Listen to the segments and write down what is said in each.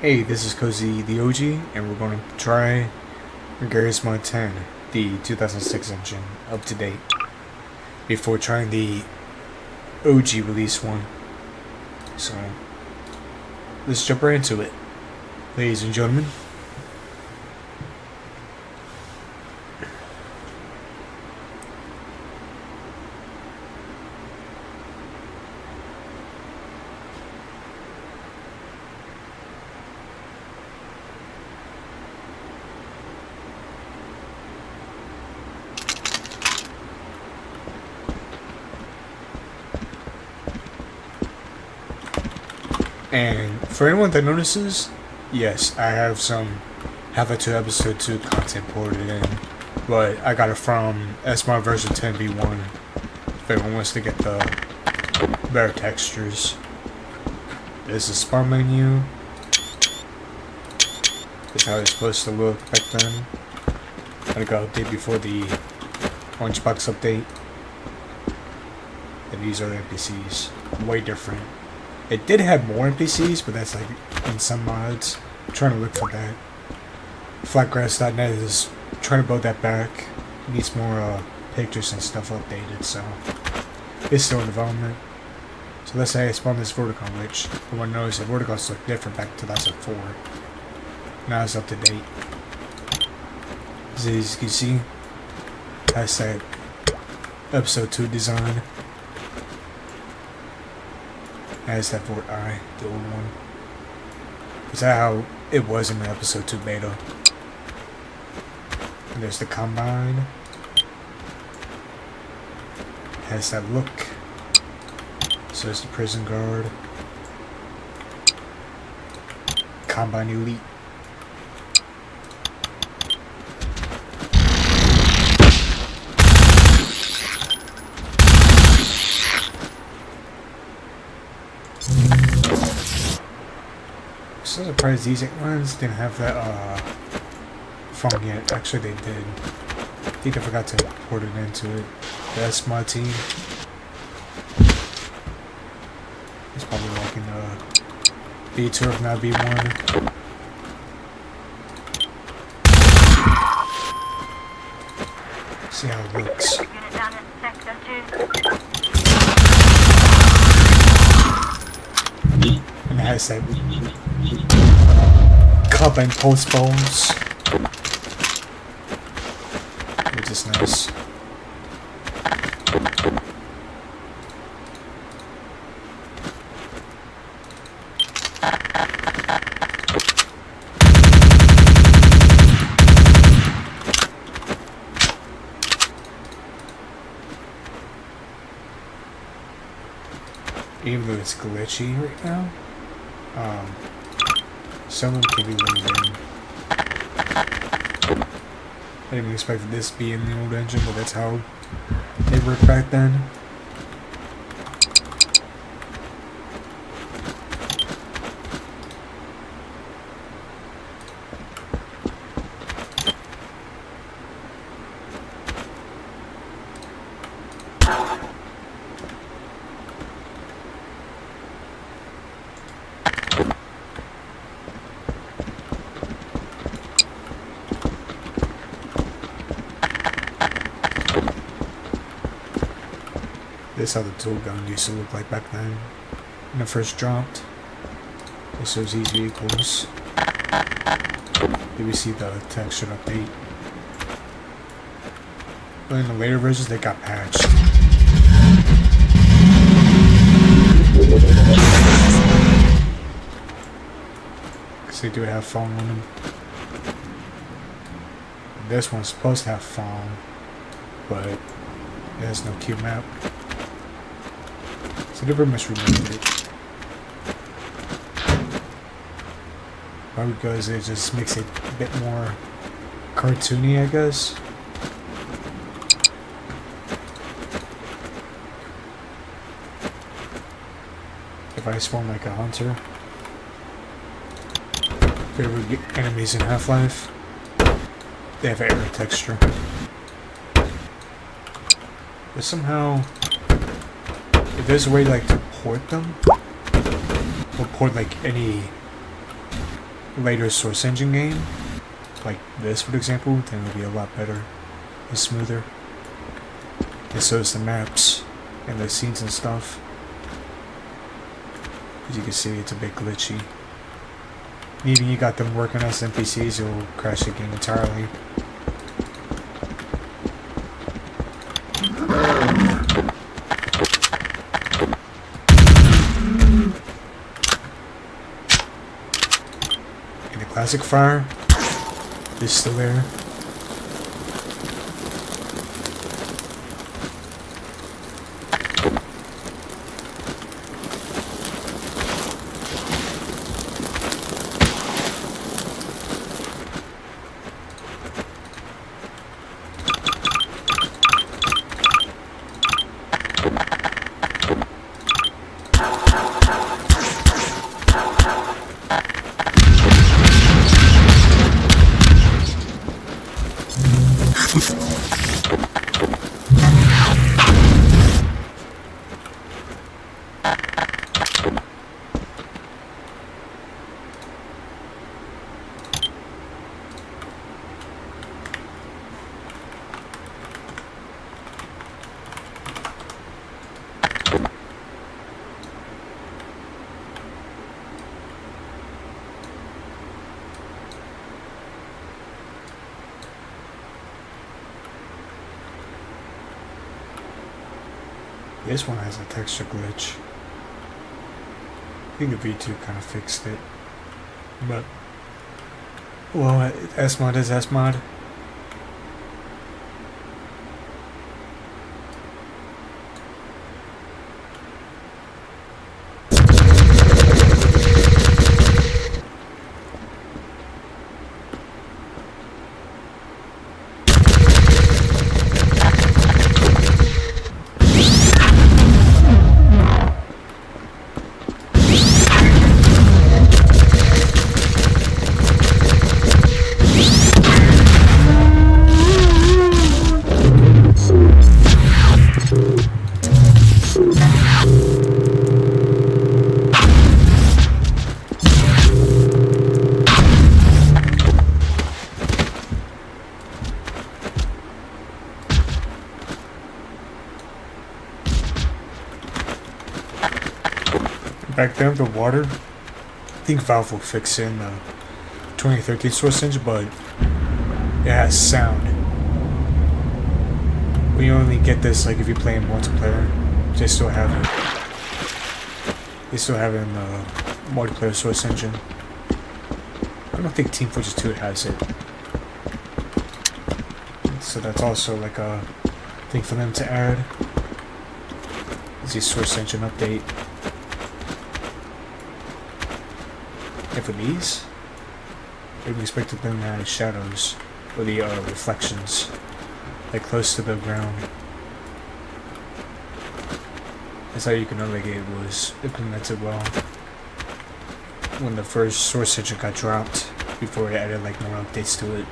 Hey, this is Cozy the OG, and we're going to try Garry's Mod 10, the 2006 engine, up to date, before trying the OG release one. So, let's jump right into it, ladies and gentlemen. And for anyone that notices, yes, I have some Half-Life 2 Episode 2 content ported in, but I got it from SMod version 10v1 if anyone wants to get the better textures. This is spawn menu. This is how it's supposed to look back then. I got an update before the Orange Box update. And these are the NPCs. Way different. It did have more NPCs, but that's like in some mods. I'm trying to look for that. Flatgrass.net is trying to build that back. It needs more pictures and stuff updated, so it's still in development. So let's say I spawn this Verticon, which everyone knows that Verticons look different back in 2004. Now it's up to date. As you can see, that's that episode 2 design. As that Fort I, the old one. Is that how it was in the episode 2 beta? And there's the Combine. Has that look. So there's the Prison Guard. Combine Elite. So surprised these ones didn't have that phone yet. Actually they did. I think I forgot to port it into it. The SMod team. It's probably like in B2 if not B1. See how it looks. And it has that Combine pulse balls, which is nice. Even though it's glitchy right now, some of them can be limited. I didn't expect this to be in the old engine, but that's how they worked back then. This is how the tool gun used to look like back then when it first dropped. This shows these vehicles. Here we see the texture update. But in the later versions they got patched. Because they do have phone on them. This one's supposed to have phone, but it has no Q map. So they pretty much removed it. Probably because it just makes it a bit more cartoony, I guess. If I spawn like a hunter, if ever get enemies in Half-Life, they have an air texture. But somehow, if there's a way like to port them, or port like any later Source Engine game, like this for example, then it'll be a lot better and smoother. And so is the maps and the scenes and stuff. As you can see, it's a bit glitchy. Even you got them working as NPCs, it'll crash the game entirely. And the classic fire is still there. This one has a texture glitch. I think the V2 kind of fixed it. But, well, SMod is SMod. Back then, the water, I think Valve will fix it in the 2013 Source Engine, but it has sound. We only get this like if you play in multiplayer. They still have it. They still have it in the multiplayer Source Engine. I don't think Team Fortress 2 has it. So that's also like a thing for them to add. Is the Source Engine update. And for these, I would expect them to have shadows, or the reflections, like close to the ground. That's how you can know like it was implemented well when the first Source Engine got dropped, before it added like more updates to it.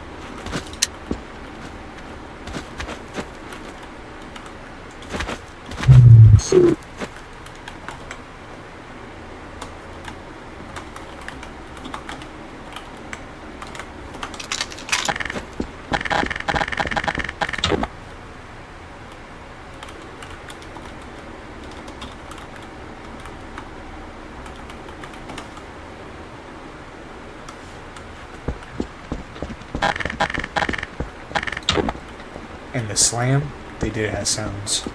And the slam, they did have sounds.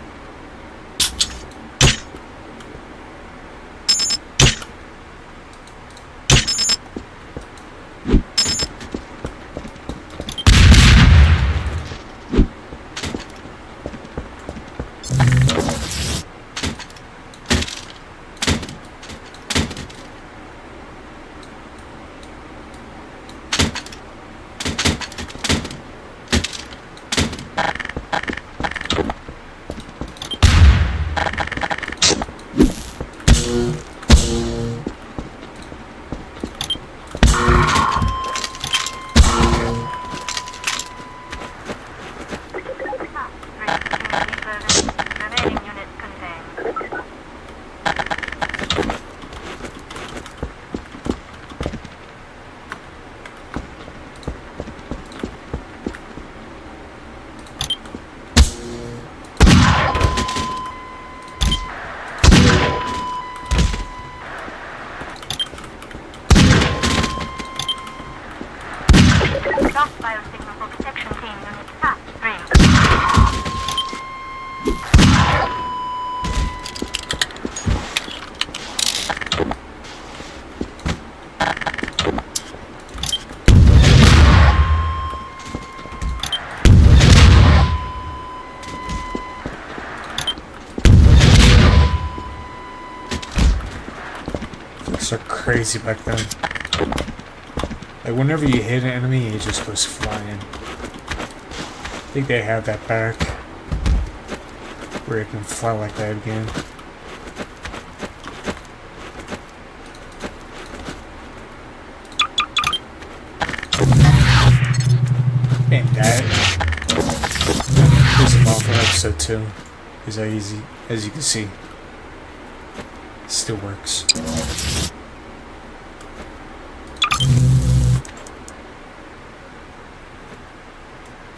are crazy back then. Like, whenever you hit an enemy, it just goes flying. I think they have that back. Where it can fly like that again. And that is about for episode 2. Is that easy? As you can see. Still works.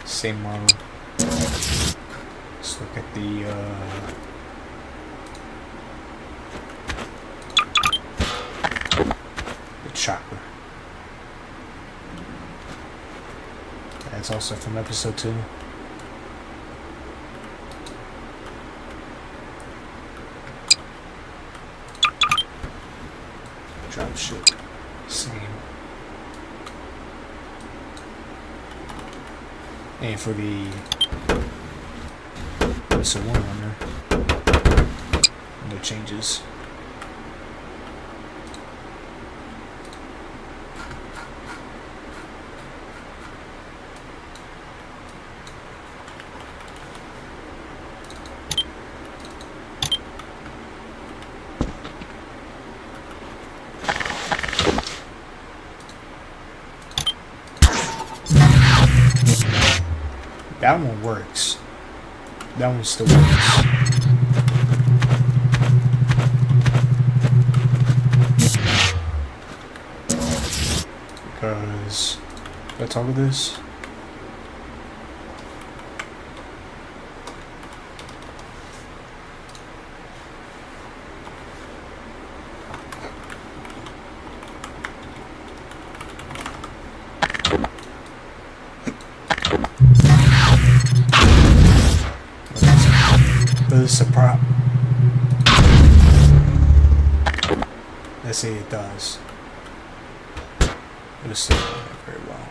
Same model. Let's look at the chopper. That's also from episode 2. Drop ship. Same. And for the episode 1 on there, no changes. That one works. That one still works. Because let's talk about this. This is a prop. Let's say it does. It'll still work very well.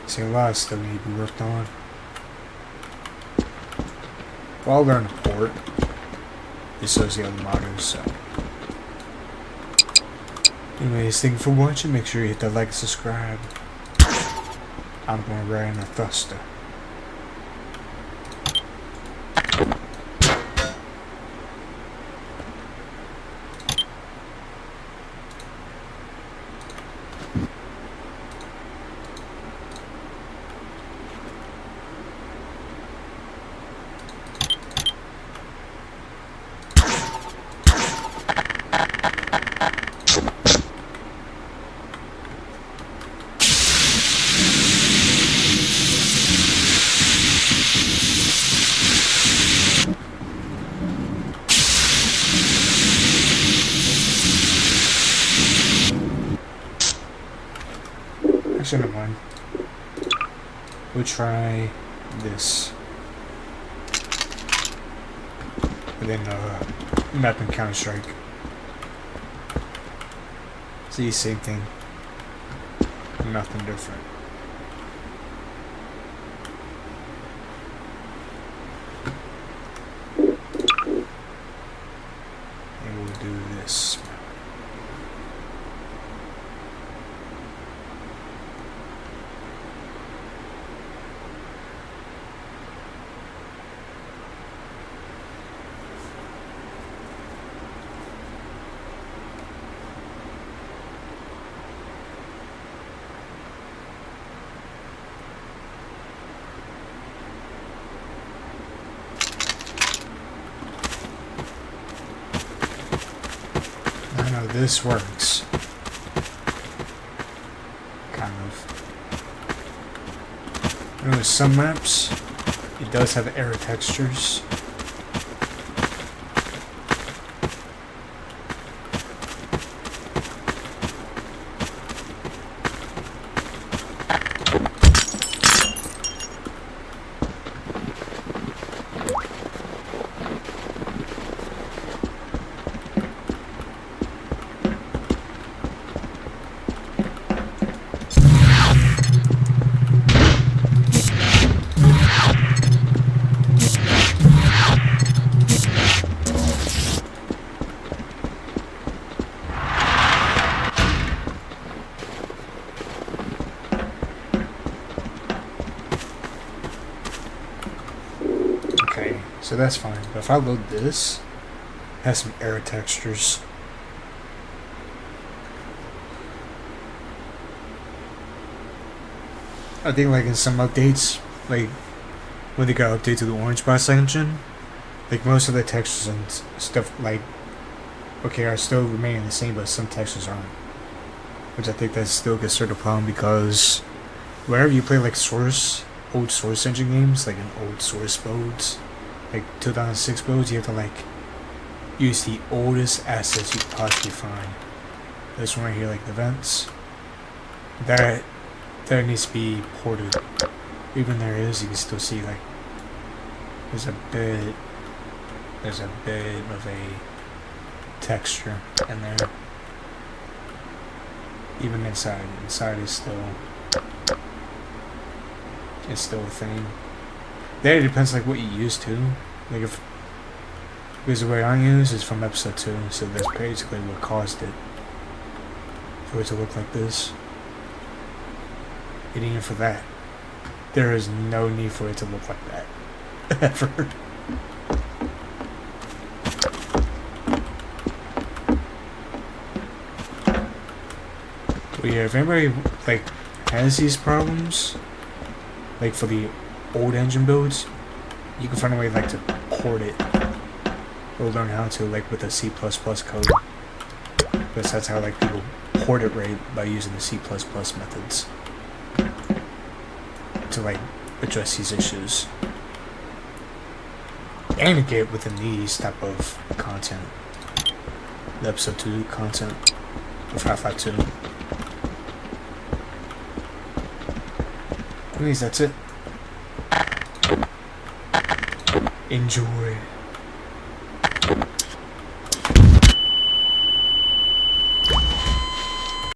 See, a lot of stuff need to be worked on. Well, I'll learn to port. This shows the other modders, so. Anyways, thank you for watching. Make sure you hit that like and subscribe. I'm going right in a thruster. Actually, never mind. We'll try this. And then map and Counter-Strike. See, same thing. Nothing different. And we'll do this. I know this works. Kind of. You know, with some maps, it does have error textures. So that's fine. But if I load this, it has some error textures. I think like in some updates, like when they got updated to the Orange Box engine, like most of the textures and stuff like okay are still remaining the same, but some textures aren't. Which I think that's still considered a problem because whenever you play like old Source engine games, like in old Source modes, like 2006 modes, you have to like use the oldest assets you could possibly find. This one right here, like the vents, that needs to be ported. Even there is, you can still see like there's a bit of a texture in there. Even inside is still a thing. There it depends like what you use too. Like if because the way I use is from episode 2, so that's basically what caused it for it to look like this. And even for that, there is no need for it to look like that ever. But yeah, if anybody like has these problems, like for the old engine builds, you can find a way like to port it or learn how to, like with the C++ code, because that's how like people port it right, by using the C++ methods to like address these issues and to get within these type of content, the episode 2 content of Half-Life 2. Anyways, that's it. Enjoy.